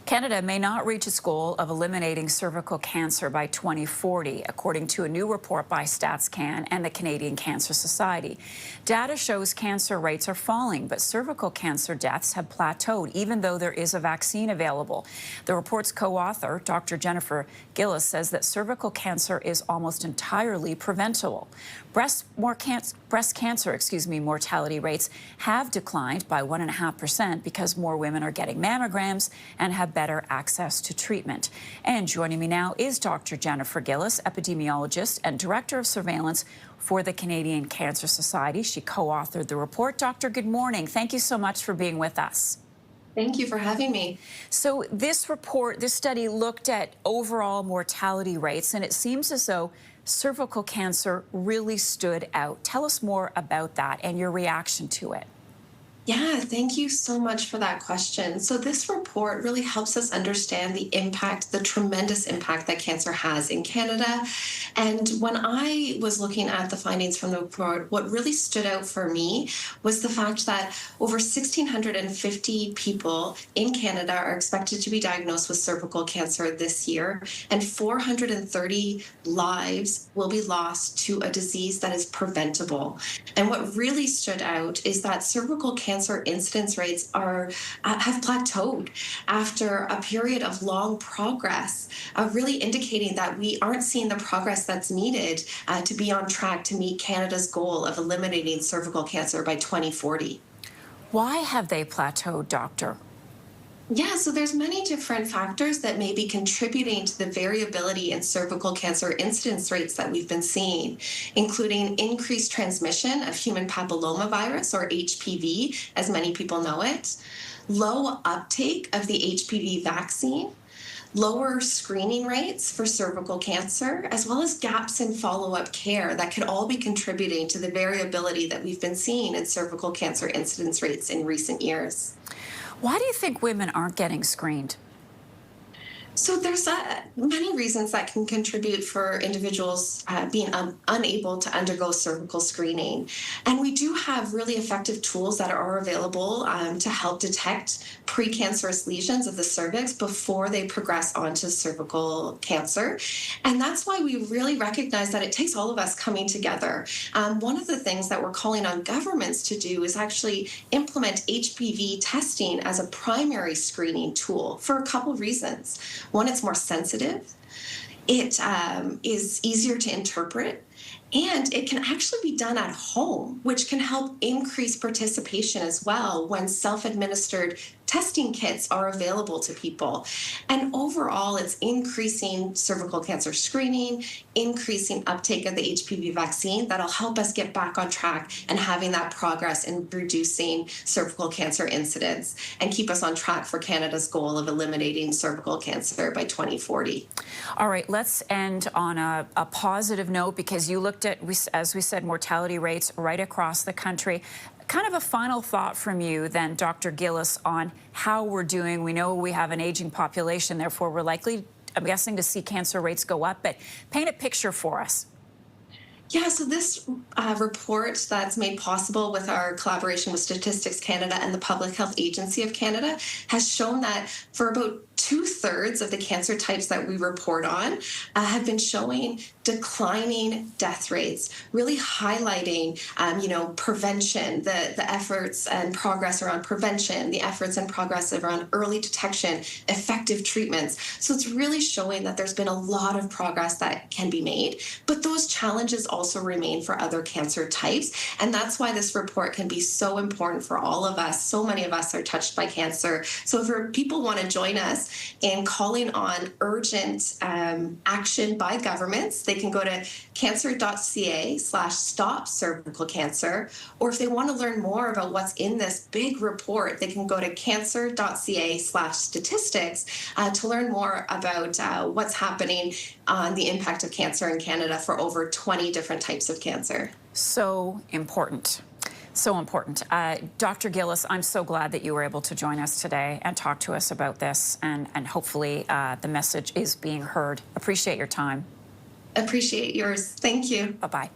Canada may not reach its goal of eliminating cervical cancer by 2040, according to a new report by StatsCan and the Canadian Cancer Society. Data shows cancer rates are falling, but cervical cancer deaths have plateaued, even though there is a vaccine available. The report's co-author, Dr. Jennifer Gillis, says that cervical cancer is almost entirely preventable. Breast cancer mortality rates have declined by 1.5% because more women are getting mammograms and have better access to treatment. And joining me now is Dr. Jennifer Gillis, epidemiologist and director of surveillance for the Canadian Cancer Society. She co-authored the report. Doctor, good morning. Thank you so much for being with us. Thank you for having me. So this report, this study looked at overall mortality rates, and it seems as though cervical cancer really stood out. Tell us more about that and your reaction to it. Yeah, thank you so much for that question. So this report really helps us understand the impact, the tremendous impact that cancer has in Canada. And when I was looking at the findings from the report, what really stood out for me was the fact that over 1,650 people in Canada are expected to be diagnosed with cervical cancer this year, and 430 lives will be lost to a disease that is preventable. And what really stood out is that cervical cancer incidence rates have plateaued after a period of long progress, really indicating that we aren't seeing the progress that's needed to be on track to meet Canada's goal of eliminating cervical cancer by 2040. Why have they plateaued, doctor? Yeah, so there's many different factors that may be contributing to the variability in cervical cancer incidence rates that we've been seeing, including increased transmission of human papillomavirus, or HPV, as many people know it, low uptake of the HPV vaccine, lower screening rates for cervical cancer, as well as gaps in follow-up care that could all be contributing to the variability that we've been seeing in cervical cancer incidence rates in recent years. Why do you think women aren't getting screened? So there's many reasons that can contribute for individuals being unable to undergo cervical screening. And we do have really effective tools that are available to help detect precancerous lesions of the cervix before they progress onto cervical cancer. And that's why we really recognize that it takes all of us coming together. One of the things that we're calling on governments to do is actually implement HPV testing as a primary screening tool for a couple of reasons. One, it's more sensitive, it is easier to interpret, and it can actually be done at home, which can help increase participation as well when self-administered testing kits are available to people. And overall, it's increasing cervical cancer screening, increasing uptake of the HPV vaccine that'll help us get back on track and having that progress in reducing cervical cancer incidence and keep us on track for Canada's goal of eliminating cervical cancer by 2040. All right, let's end on a positive note, because you looked at, as we said, mortality rates right across the country. Kind of a final thought from you then, Dr. Gillis, on how we're doing. We know we have an aging population, therefore we're likely, I'm guessing, to see cancer rates go up, but paint a picture for us. Yeah, so this report that's made possible with our collaboration with Statistics Canada and the Public Health Agency of Canada has shown that for about 2/3 of the cancer types that we report on have been showing declining death rates, really highlighting, prevention, the efforts and progress around prevention, the efforts and progress around early detection, effective treatments. So it's really showing that there's been a lot of progress that can be made, but those challenges also remain for other cancer types. And that's why this report can be so important for all of us. So many of us are touched by cancer. So if people want to join us in calling on urgent action by governments, they can go to cancer.ca/stop cervical cancer, or if they want to learn more about what's in this big report, they can go to cancer.ca/statistics to learn more about what's happening on the impact of cancer in Canada for over 20 different types of cancer. So important. So important. Dr. Gillis, I'm so glad that you were able to join us today and talk to us about this, and hopefully the message is being heard. Appreciate your time. Appreciate yours. Thank you. Bye-bye.